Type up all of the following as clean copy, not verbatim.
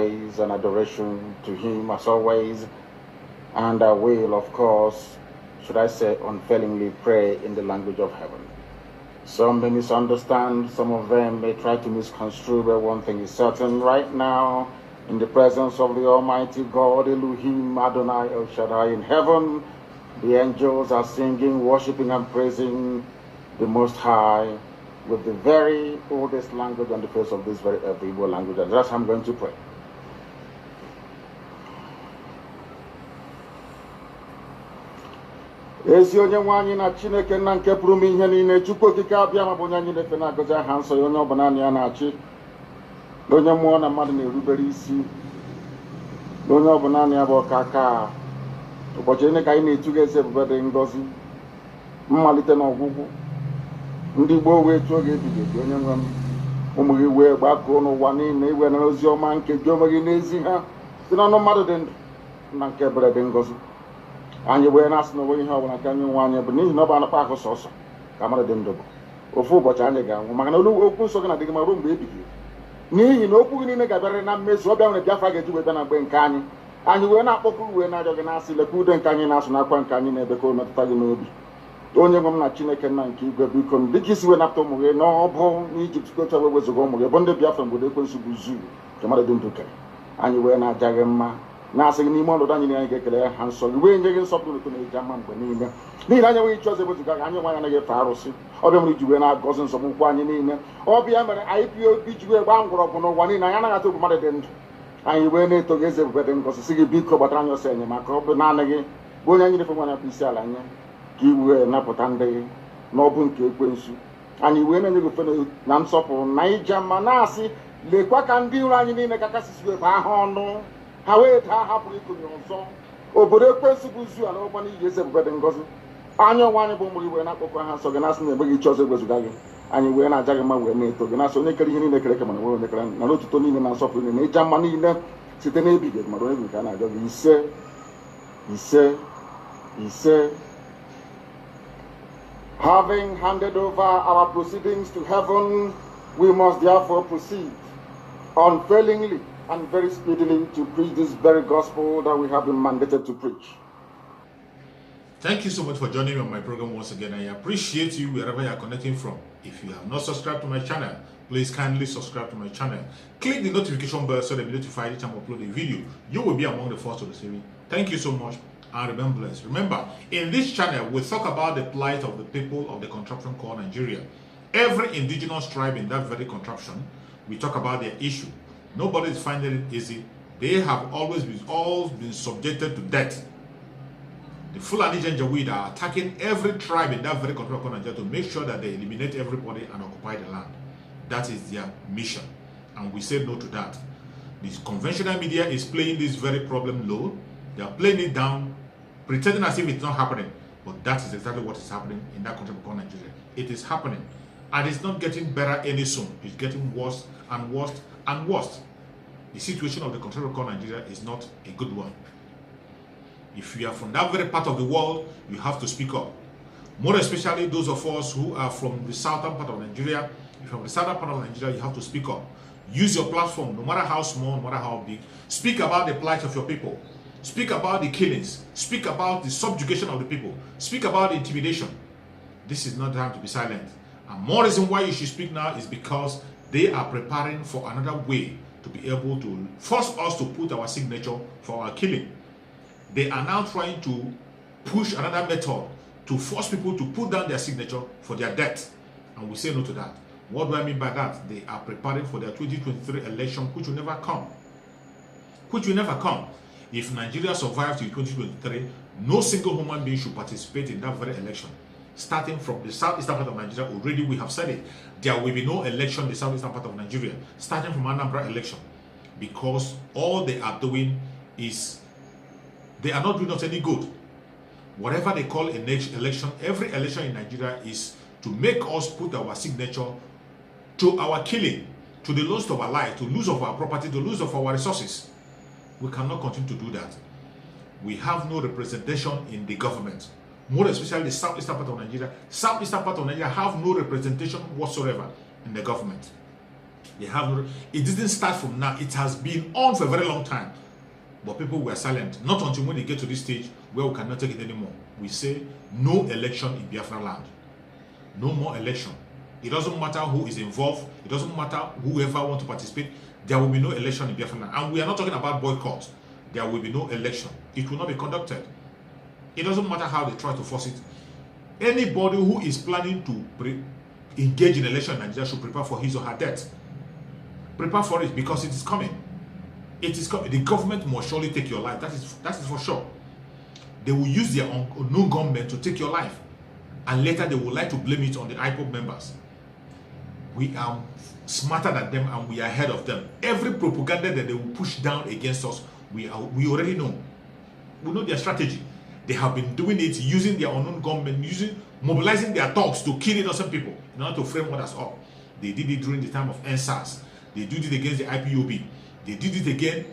praise and adoration to Him as always. And I will, of course, should I say, unfailingly pray in the language of heaven. Some may misunderstand, some of them may try to misconstrue, but one thing is certain right now, in the presence of the Almighty God, Elohim, Adonai, El Shaddai in heaven, the angels are singing, worshiping, and praising the Most High with the very oldest language on the face of this very earth, the Igbo language. And that's how I'm going to pray. Ezi onye nwe anyị na Chineke nna nke pụrụ m ihe niile, Chukwu okike abịa ma bụ onye anyị na-efe na-agọzi aha nsọ ya, onye ọ bụla ya na-achị, onye mmụọ na mmadụ na-erubere isi, onye ọ bụla ya bụ ọka aka ụbọchị ndị ka anyị na-etuga eze ebube dị ngọzi, mmalite na ọgwụgwụ, ndị gboo wee tụọ gị ebighị ebi, onye nwe m, ụmụ gị wee gbakọọ n'ụwa niile iwe na ozi ọma nke gị onwe gị n'ezi ha site n'ọnụ mmadụ dị ndụ na nke ebere dị ngọzi. Anyị wee na-asị na onwe ihe ọbụla nke anyị nwe anyị bụ n'ihi na ọ bụ anụkpa ahụ sọsọ ka mmadụ dị ndụ bụ ofu ụbọchị anyị ga-anwụ, maka na okwu nsọ gị na-adịghị ma ruo mgbe ebighị ebi, n'ihi na okwu gị niile ga-abịarịrị na mmezu. Ọ bịa nwere Biafra ga-eji wee bịa na mgbe nke anyị. Anyị wee na-akpọkụ wee na-arịọ gị na-asị, lekwa ude nke anyị na-asụ n'akwa nke anyị na-ebe ka o metụta gị n'obi. Onye nwe m na Chineke nna nke igwe, biko dịka isi wee napụta ụmụ gị n'ọbụ n'Ijipt ka otu wee wezuga ụmụ gị bụ ndị Biafra mgbe ekwensu bụ zuu nke mmadụ dị ndụ kere. Anyị wee na-aja gị mma, na-asị gị n'ime ọnọdụ anyị anyị ga-ekele ya ha nsọ gị, wee nye gị nsọpụrụ ụtọ na-eji ama mgbe niile, n'ihi na anyị enweghị ịchụ ọzọ ewezuga gị. Anyị nwe anyị anaghị efe arụsị. Ọbịa mere iji wee na-agọzi nsọgbụkwu anyị niile. Ọbịa mere IPOB ji wee gbaa mgbọrọgwụ n'ụwa niile. Anyị anaghị atụ obi mmadụ dị ndụ. Anyị wee na-eto gị eze ebube dị ngọzi, sị gị biko gbatara anyị ọsọ enyemaka. Ọ bụ naanị gị bụ onye anyị na-efe nwanya bụ isi ala nye ka i wee napụta ndị gị n'ọbụ nke ekwensu. Anyị wee na-enye gị ofe na nsọpụrụ na ija mma, na-asị lekwa ka ndị iro anyị niile ka kasịsi wee baa ha ọnụ, ha wee daa hapụrụ ikonye ọzọ obodo ekwensu bụ zu ala ọgba n'ihi eze ebube dị ngọzi. Anya ọnwa anyị bụ ụmụ gị wee na-akpọkọ ha nsọ gị, na-asị na ebe gị chi ọzọ egwezuga gị. Anyị wee na-aja gị mma, wee na-eto gị, na-asị onye kere ihe niile kere eke mana nwere onye kere na n'otuto niile na nsọpụrụ niile na ịja mma niile site n'ebighị ebi mara onye bụ nke a na-ajọ gị. Ise ise ise. Having handed over our proceedings to heaven, we must therefore proceed unfailingly and very speedily to preach this very gospel that we have been mandated to preach. Thank you so much for joining me on my program once again. I appreciate you wherever you are connecting from. If you have not subscribed to my channel, please kindly subscribe to my channel. Click the notification bell so that you'll be notified each time I upload a video. You will be among the first to receive it. Thank you so much and remain blessed. Remember, in this channel, we talk about the plight of the people of the contraption called Nigeria. Every indigenous tribe in that very contraption, we talk about their issue. Nobody is finding it easy. They have always been subjected to death. The Fulani Janjaweed are attacking every tribe in that very contraption called Nigeria to make sure that they eliminate everybody and occupy the land. That is their mission. And we say no to that. The conventional media is playing this very problem low. They are playing it down, pretending as if it's not happening. But that is exactly what is happening in that country called Nigeria. It is happening. And it's not getting better any soon. It's getting worse and worse and worse. The situation of the country called Nigeria is not a good one. If you are from that very part of the world, you have to speak up. More especially those of us who are from the southern part of Nigeria. If you're from the southern part of Nigeria, you have to speak up. Use your platform, no matter how small, no matter how big. Speak about the plight of your people. Speak about the killings. Speak about the subjugation of the people. Speak about the intimidation. This is not time to be silent. And more reason why you should speak now is because they are preparing for another way to be able to force us to put our signature for our killing. They are now trying to push another method to force people to put down their signature for their death. And we say no to that. What do I mean by that? They are preparing for their 2023 election, which will never come. Which will never come. If Nigeria survives till 2023, no single human being should participate in that very election. Starting from the southeastern part of Nigeria, already we have said it. There will be no election in the southeastern part of Nigeria. Starting from Anambra election. Because all they are doing is, they are not doing us any good. Whatever they call an election, every election in Nigeria is to make us put our signature to our killing, to the loss of our life, to lose of our property, to lose of our resources. We cannot continue to do that. We have no representation in the government. More especially the southeastern part of Nigeria. Southeastern part of Nigeria have no representation whatsoever in the government. It didn't start from now. It has been on for a very long time. But people were silent. Not until when they get to this stage where we cannot take it anymore. We say no election in Biafra land. No more election. It doesn't matter who is involved. It doesn't matter whoever wants to participate. There will be no election in Biafra land. And we are not talking about boycott. There will be no election. It will not be conducted. It doesn't matter how they try to force it. Anybody who is planning to engage in election in Nigeria should prepare for his or her death. Prepare for it because it is coming. It is coming. The government must surely take your life. That is for sure. They will use their unknown government to take your life. And later they will like to blame it on the IPOB members. We are smarter than them and we are ahead of them. Every propaganda that they will push down against us, we already know. We know their strategy. They have been doing it using their unknown government, mobilizing their thugs to kill innocent people in order to frame others up. They did it during the time of NSAS. They did it against the IPOB. They did it again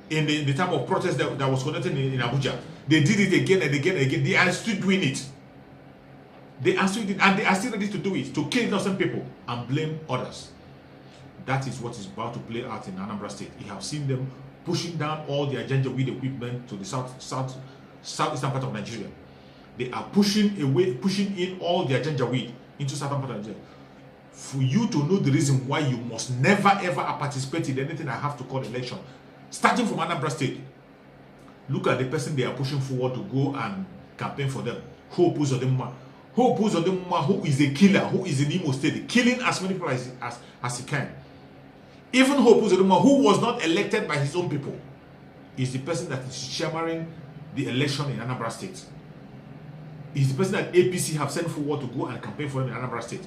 in the time of protest that was conducted in Abuja. They did it again and again and again. They are still doing it. They are still doing it, and they are still ready to do it, to kill innocent people and blame others. That is what is about to play out in Anambra State. You have seen them pushing down all their Janjaweed equipment to the southeastern part of Nigeria. They are pushing in all their Janjaweed into southern part of Nigeria. For you to know the reason why you must never ever participate in anything I have to call election, starting from Anambra State, look at the person they are pushing forward to go and campaign for them. Hope Uzodinma, who is a killer, who is in Imo State, killing as many people as he can. Even Hope Uzodinma, who was not elected by his own people, is the person that is chairmaning the election in Anambra State. Is the person that APC have sent forward to go and campaign for him in Anambra State.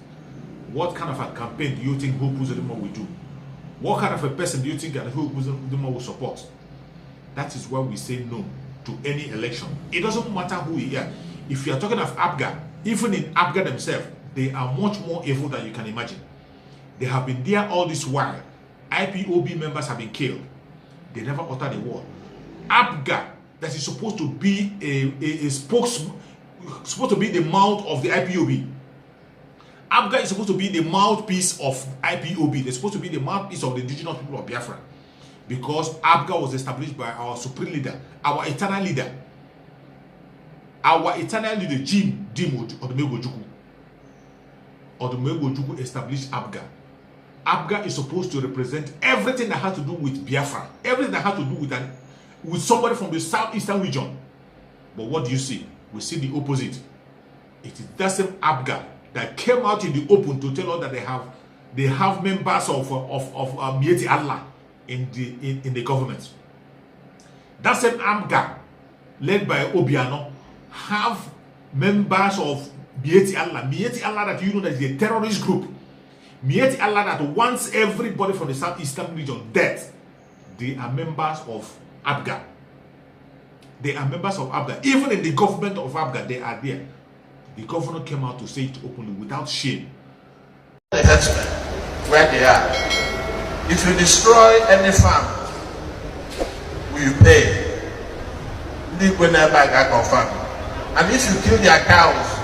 What kind of a campaign do you think Hope Uzodinma will do? What kind of a person do you think that Hope Uzodinma will support? That is why we say no to any election. It doesn't matter who you are. If you are talking of APGA, even in APGA themselves, they are much more evil than you can imagine. They have been there all this while. IPOB members have been killed. They never uttered a word. APGA, that is supposed to be a spokesman, supposed to be the mouth of the IPOB. APGA is supposed to be the mouthpiece of IPOB. They're supposed to be the mouthpiece of the indigenous people of Biafra. Because APGA was established by our supreme leader, our eternal leader. Our eternal leader, Jim Odumegwu Ojukwu established APGA. APGA is supposed to represent everything that has to do with Biafra. Everything that has to do with somebody from the southeastern region. But what do you see? We see the opposite. It is that same APGA that came out in the open to tell us that they have members of Mieti Allah in the government. That same APGA, led by Obiano, have members of Mieti Allah. Mieti Allah that you know that is a terrorist group. Mieti Allah that wants everybody from the southeastern region dead. They are members of APGA. They are members of APGA. Even in the government of APGA, they are there. The governor came out to say it openly without shame. The herdsmen, where they are. If you destroy any farm, will you pay? And if you kill their cows,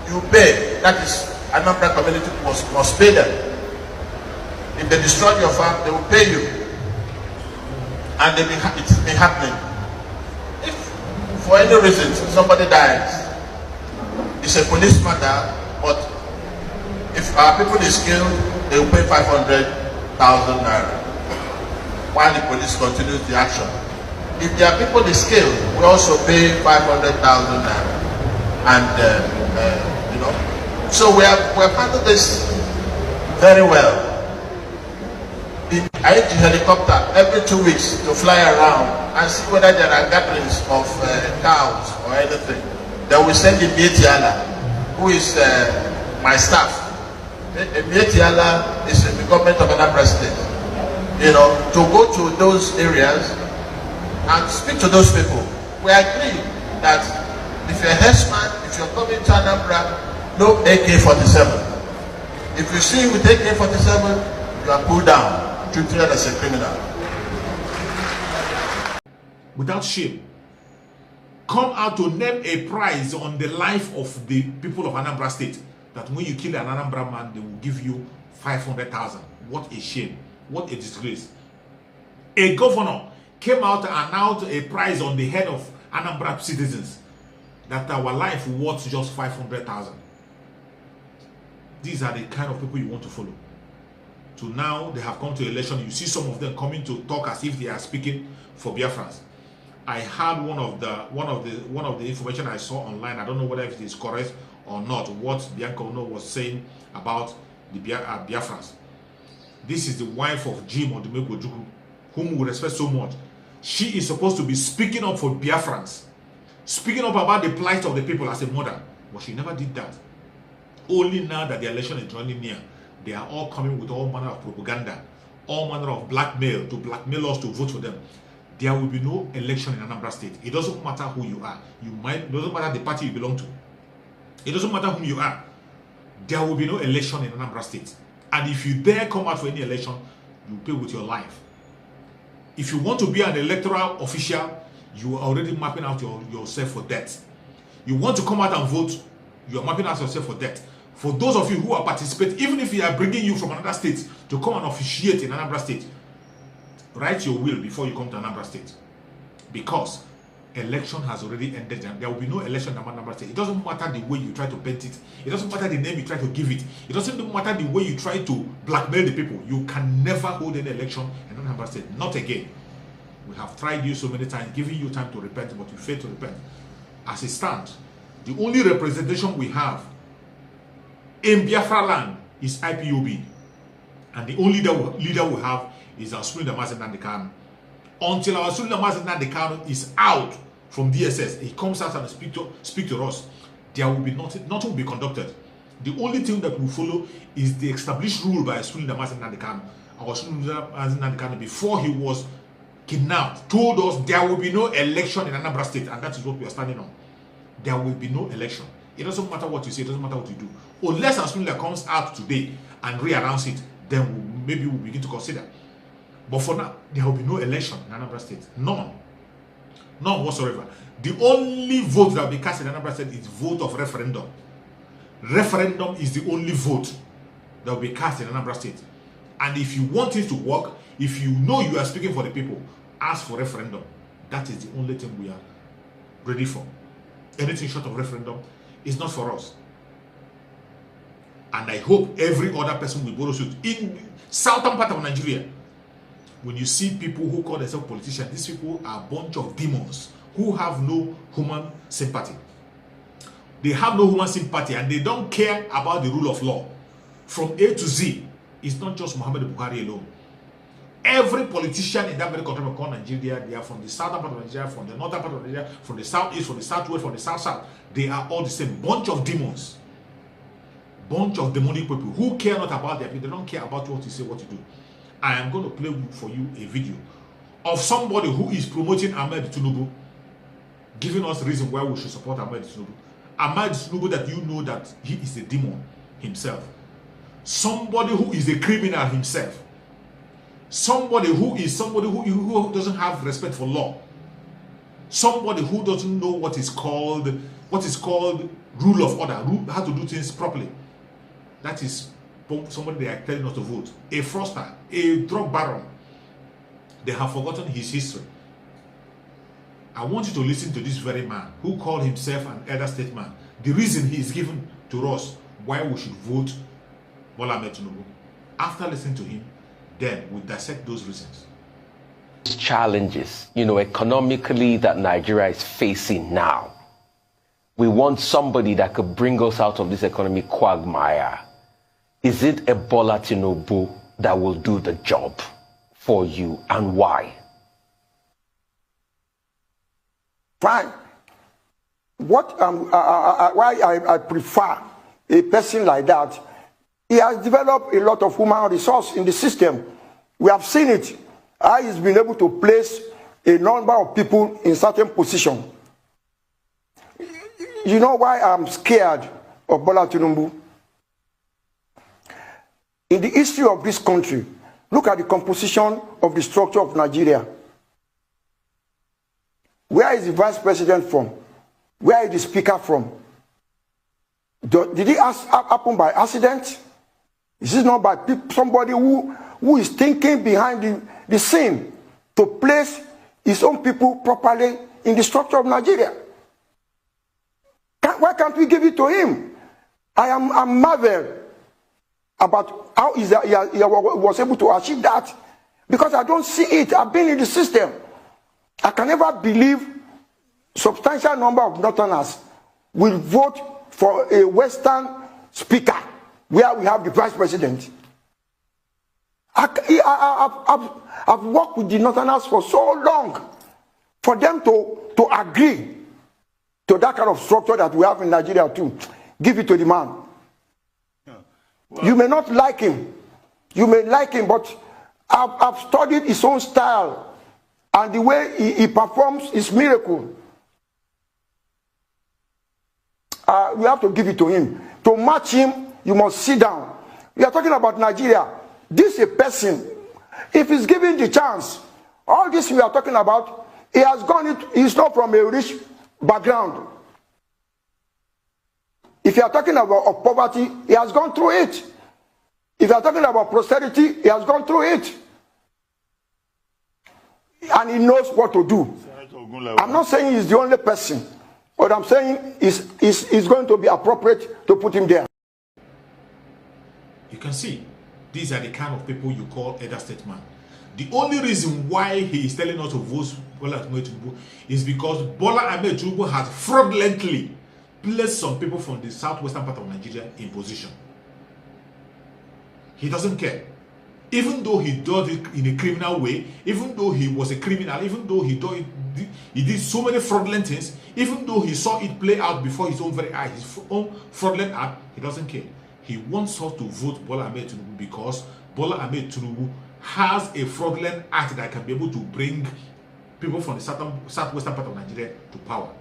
you pay. That is, Anambra community must pay them. If they destroy your farm, they will pay you. And it's been happening. If for any reason somebody dies, it's a police matter, but if our people is killed, they will pay 500,000 naira while the police continues the action. If their people is killed, we also pay 500,000 naira. And you know, so we have handled this very well. I use the helicopter every 2 weeks to fly around and see whether there are gatherings of cows or anything. Then we send the Mieti Allah, who is my staff. The Mieti Allah is the government of another president. You know, to go to those areas and speak to those people. We agree that if you're a herdsman, if you're coming to Anambra, no AK-47. If you see with AK-47, you are pulled down. Treated as a criminal. Without shame, come out to name a price on the life of the people of Anambra State. That when you kill an Anambra man, they will give you 500,000. What a shame. What a disgrace. A governor came out and announced a price on the head of Anambra citizens that our life worth just 500,000. These are the kind of people you want to follow. So now they have come to election. You see some of them coming to talk as if they are speaking for Biafrans. I had one of the information I saw online. I don't know whether it is correct or not. What Bianca Ono was saying about the Biafrans. This is the wife of Jim Odumegwu, whom we respect so much. She is supposed to be speaking up for Biafrans, speaking up about the plight of the people as a mother, but she never did that. Only now that the election is drawing near, they are all coming with all manner of propaganda, all manner of blackmail to blackmail us to vote for them. There will be no election in Anambra State. It doesn't matter who you are. It doesn't matter the party you belong to. It doesn't matter whom you are. There will be no election in Anambra State. And if you dare come out for any election, you pay with your life. If you want to be an electoral official, you are already mapping out yourself for death. You want to come out and vote, you are mapping out yourself for death. For those of you who are participating, even if we are bringing you from another state to come and officiate in Anambra State, write your will before you come to Anambra State. Because election has already ended. There will be no election in Anambra State. It doesn't matter the way you try to paint it. It doesn't matter the name you try to give it. It doesn't matter the way you try to blackmail the people. You can never hold any election in Anambra State. Not again. We have tried you so many times, giving you time to repent, but you fail to repent. As it stands, the only representation we have in Biafra land is IPOB. And the only leader we have is our Sunday Nnamdi Kanu. Until our Sunday Nnamdi Kanu is out from DSS, he comes out and speak to us, there will be nothing will be conducted. The only thing that will follow is the established rule by Sunday Nnamdi Kanu. Our Sunday Nnamdi Kanu, before he was kidnapped, told us there will be no election in Anambra State, and that is what we are standing on. There will be no election. It doesn't matter what you say, it doesn't matter what you do. Unless Asunla comes out today and re-announce it, then maybe we'll begin to consider. But for now, there will be no election in Anambra State. None. None whatsoever. The only vote that will be cast in Anambra State is vote of referendum. Referendum is the only vote that will be cast in Anambra State. And if you want it to work, if you know you are speaking for the people, ask for referendum. That is the only thing we are ready for. Anything short of referendum is not for us. And I hope every other person will borrow suit. In southern part of Nigeria, when you see people who call themselves politicians, these people are a bunch of demons who have no human sympathy. They have no human sympathy and they don't care about the rule of law. From A to Z, it's not just Muhammad Buhari alone. Every politician in that very country called Nigeria, they are from the southern part of Nigeria, from the northern part of Nigeria, from the southeast, from the southwest, from the south. They are all the same. Bunch of demons. Bunch of demonic people who care not about their people. They don't care about what you say, what you do. I am going to play for you a video of somebody who is promoting Ahmed Tinubu, giving us reason why we should support Ahmed Tinubu. Ahmed Tinubu, that you know that he is a demon himself. Somebody who is a criminal himself. Somebody who doesn't have respect for law. Somebody who doesn't know what is called rule of order, how to do things properly. That is somebody they are telling us to vote. A fraudster, a drug baron. They have forgotten his history. I want you to listen to this very man who called himself an elder statesman. The reason he is given to us why we should vote Bola Ahmed Tinubu. After listening to him, then we dissect those reasons. Challenges, economically that Nigeria is facing now. We want somebody that could bring us out of this economic quagmire. Is it a Bola Tinubu that will do the job for you, and why? Fine. Why I prefer a person like that, he has developed a lot of human resource in the system. We have seen it. He's been able to place a number of people in certain positions. You know why I'm scared of Bola Tinubu? In the history of this country, look at the composition of the structure of Nigeria. Where is the vice president from? Where is the speaker from? Did it happen by accident? This is not by somebody who is thinking behind the scene to place his own people properly in the structure of Nigeria. Why can't we give it to him? I'm marveled about how he was able to achieve that, because I don't see it. I've been in the system. I can never believe substantial number of Northerners will vote for a Western speaker where we have the vice president. I've worked with the Northerners for so long for them to agree to that kind of structure that we have in Nigeria too. Give it to the man. Well, you may not like him. You may like him, but I've studied his own style and the way he performs his miracle. We have to give it to him. To match him, you must sit down. We are talking about Nigeria. This is a person. If he's given the chance, all this we are talking about, he has gone. He's not from a rich background. If you are talking about poverty, he has gone through it. If you are talking about prosperity, he has gone through it. And he knows what to do. I'm not saying he's the only person. What I'm saying is going to be appropriate to put him there. You can see, these are the kind of people you call elder statesman. The only reason why he is telling us to vote Bola Ahmed Tinubu is because Bola Ahmed Tinubu has fraudulently placed some people from the southwestern part of Nigeria in position. He doesn't care. Even though he does it in a criminal way, even though he was a criminal, even though he did so many fraudulent things, even though he saw it play out before his own very eyes, his own fraudulent act, he doesn't care. He wants us to vote Bola Ahmed Tinubu because Bola Ahmed Tinubu has a fraudulent act that can be able to bring people from the southwestern part of Nigeria to power.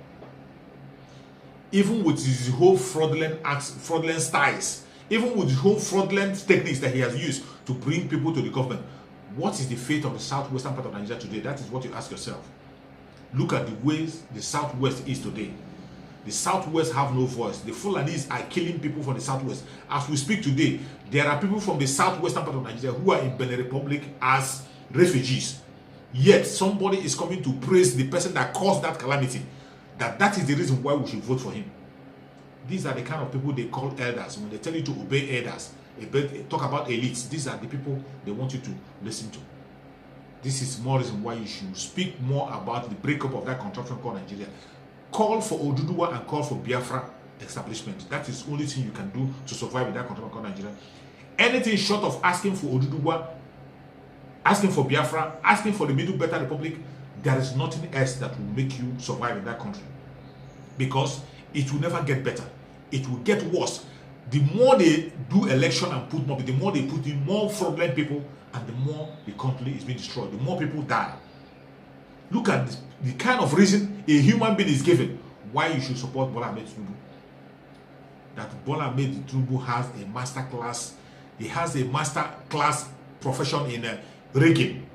Even with his whole fraudulent acts, fraudulent styles, even with his whole fraudulent techniques that he has used to bring people to the government, what is the fate of the southwestern part of Nigeria today? That is what you ask yourself. Look at the ways the southwest is today. The southwest have no voice. The Fulanis are killing people from the southwest. As we speak today, there are people from the southwestern part of Nigeria who are in Benin Republic as refugees. Yet somebody is coming to praise the person that caused that calamity. That is the reason why we should vote for him. These are the kind of people they call elders. When they tell you to obey elders, talk about elites, these are the people they want you to listen to. This is more reason why you should speak more about the breakup of that contraption called Nigeria. Call for Oduduwa and call for Biafra establishment. That is the only thing you can do to survive in that contraption called Nigeria. Anything short of asking for Oduduwa, asking for Biafra, asking for the Middle Better Republic, there is nothing else that will make you survive in that country. Because it will never get better. It will get worse. The more they do election and put more, the more they put in more fraudulent people, and the more the country is being destroyed, the more people die. Look at the kind of reason a human being is given why you should support Bola Ahmed Tinubu. That Bola Ahmed Tinubu has a master class. He has a master class profession in rigging.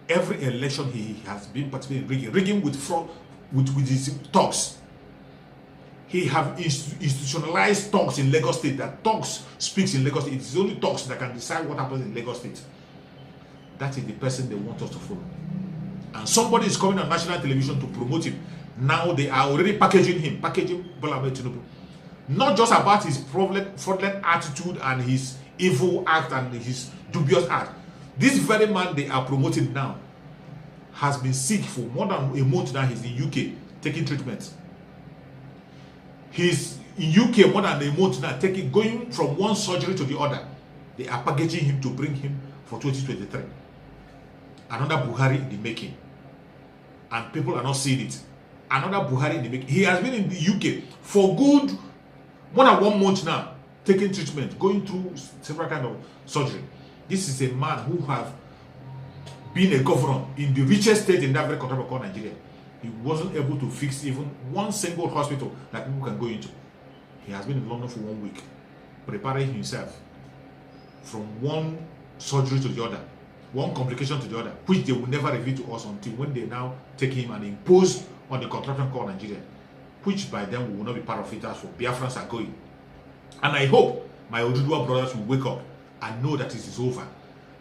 Every election he has been participating in rigging with fraud, with his talks. He have institutionalized talks in Lagos State. That talks speaks in Lagos State. It's only talks that can decide what happens in Lagos State. That is the person they want us to follow. And somebody is coming on national television to promote him. Now they are already packaging Bola Ahmed Tinubu. Not just about his fraudulent attitude and his evil act and his dubious act. This very man they are promoting now has been sick for more than a month now. He's in UK taking treatment. He's in UK more than a month now, going from one surgery to the other. They are packaging him to bring him for 2023. Another Buhari in the making. And people are not seeing it. Another Buhari in the making. He has been in the UK for good more than 1 month now, taking treatment, going through several kinds of surgery. This is a man who have been a governor in the richest state in that very country called Nigeria. He wasn't able to fix even one single hospital that people can go into. He has been in London for 1 week, preparing himself from one surgery to the other, one complication to the other, which they will never reveal to us until when they now take him and impose on the contraption called Nigeria, which by then we will not be part of it as for Biafrans are going. And I hope my Oduduwa brothers will wake up and know that it is over.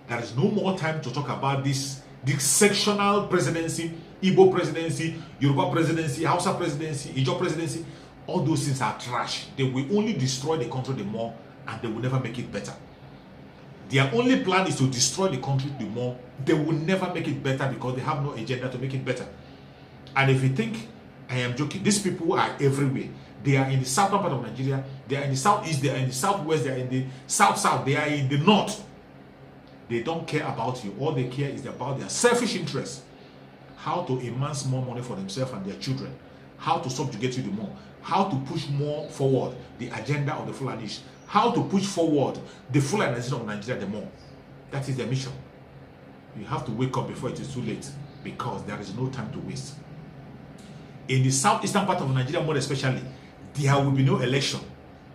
There is no more time to talk about this sectional presidency, Igbo presidency, Yoruba presidency, Hausa presidency, Ijaw presidency. All those things are trash. They will only destroy the country the more, and they will never make it better. Their only plan is to destroy the country the more. They will never make it better because they have no agenda to make it better. And if you think I am joking, these people are everywhere. They are in the southern part of Nigeria, they are in the southeast, they are in the southwest, they are in the south, they are in the north. They don't care about you. All they care is about their selfish interests. How to amass more money for themselves and their children. How to subjugate you the more. How to push more forward the agenda of the Fulanish. How to push forward the Fulanization of Nigeria the more. That is their mission. You have to wake up before it is too late, because there is no time to waste. In the southeastern part of Nigeria, more especially, there will be no election,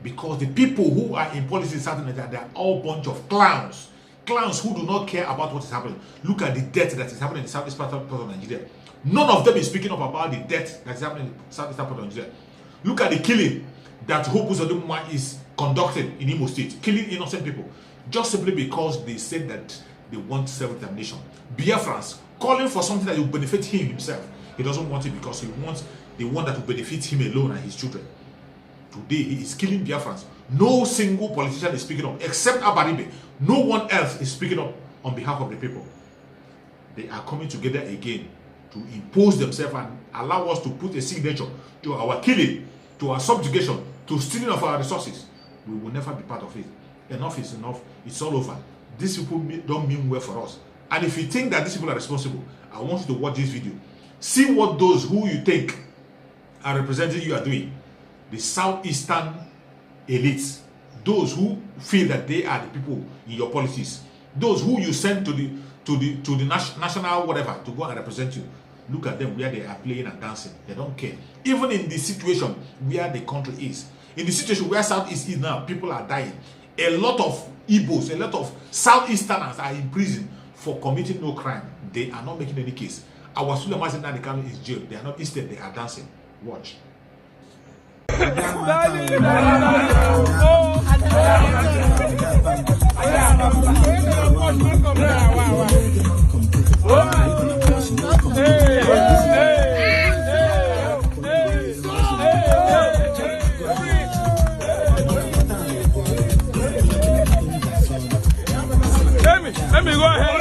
because the people who are in politics in southern Nigeria, they are all bunch of clowns. Clowns who do not care about what is happening. Look at the death that is happening in the southeast part of Nigeria. None of them is speaking up about the death that is happening in the southeastern part of Nigeria. Look at the killing that Hope Uzodinma is conducting in Imo State, killing innocent people, just simply because they said that they want self-determination. Biafrans calling for something that will benefit him himself. He doesn't want it because he wants the one that will benefit him alone and his children. Today, he is killing Biafrans. No single politician is speaking up, except Abaribe. No one else is speaking up on behalf of the people. They are coming together again to impose themselves and allow us to put a signature to our killing, to our subjugation, to stealing of our resources. We will never be part of it. Enough is enough. It's all over. These people don't mean well for us. And if you think that these people are responsible, I want you to watch this video. See what those who you think are representing you are doing. The southeastern elites, those who feel that they are the people in your policies, those who you send to the national whatever to go and represent you. Look at them where they are playing and dancing. They don't care. Even in the situation where the country is, in the situation where Southeast is now, people are dying. A lot of Igbos, a lot of Southeasterners are in prison for committing no crime. They are not making any case. Our Suleiman Nnamdi is jailed. They are not, instead they are dancing. Watch. Let me go ahead.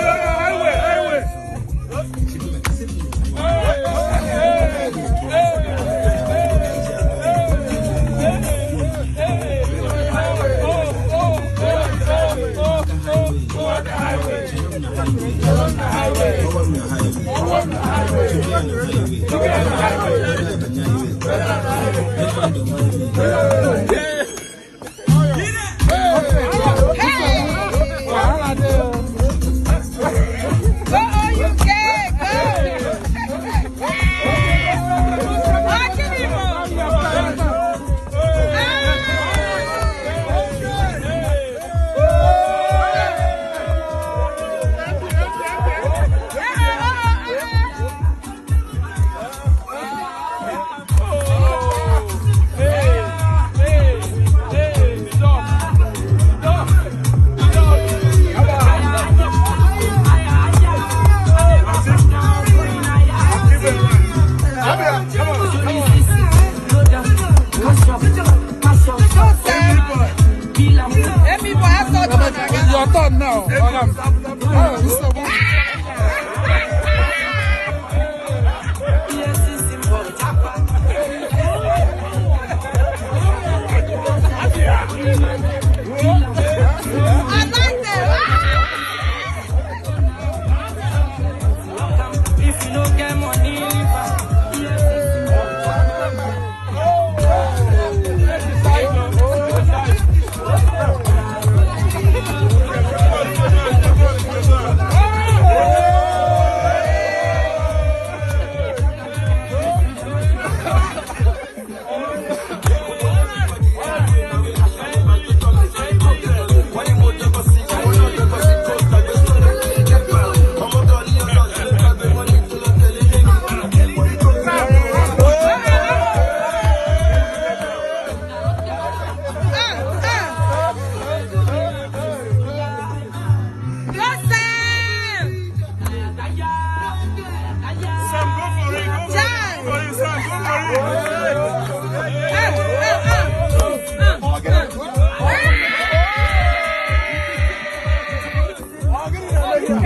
Your turn now. If you don't get money,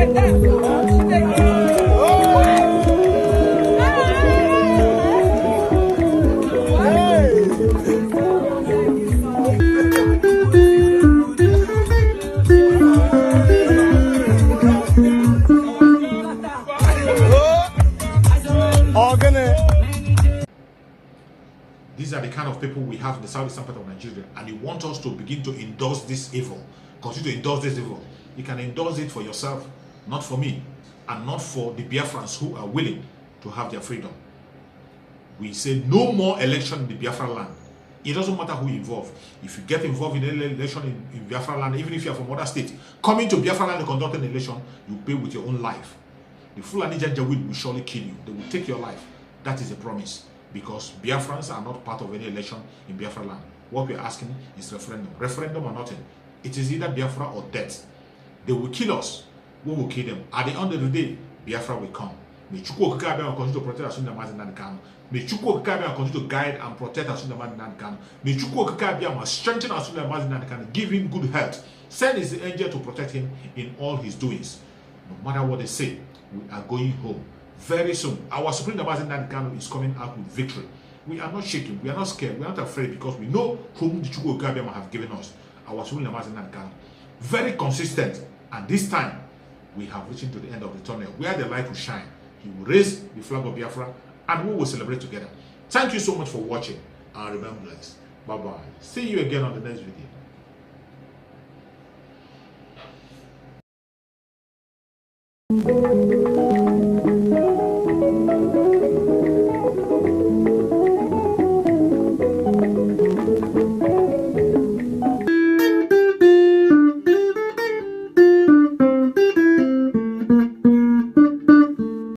These are the kind of people we have in the southeastern part of Nigeria, and you want us to begin to endorse this evil, continue to endorse this evil. You can endorse it for yourself, not for me, and not for the Biafrans who are willing to have their freedom. We say no more election in the Biafra land. It doesn't matter who you involve. If you get involved in an election in Biafra land, even if you are from other states, coming to Biafra land to conduct an election, you pay with your own life. The Fulani Janjaweed will surely kill you. They will take your life. That is a promise. Because Biafrans are not part of any election in Biafra land. What we are asking is referendum. Referendum or nothing. It is either Biafra or death. They will kill us. We will kill them. At the end of the day, Biafra will come. May Chukwu Okike continue to protect us in the Mazinand Kanu. May Chukwu Okike continue to guide and protect us in the Mazinand Kanu. May Chukwu Okike strengthen us in the Mazinand Kanu. Give him good health. Send his angel to protect him in all his doings. No matter what they say, we are going home. Very soon, our Supreme Mazinand Kanu is coming out with victory. We are not shaking, we are not scared, we are not afraid, because we know whom the Chukwu Okike have given us. Our Supreme Mazinand Kanu. Very consistent, and this time, we have reached to the end of the tunnel, where the light will shine. He will raise the flag of Biafra, and we will celebrate together. Thank you so much for watching, and remember this. Bye-bye. See you again on the next video.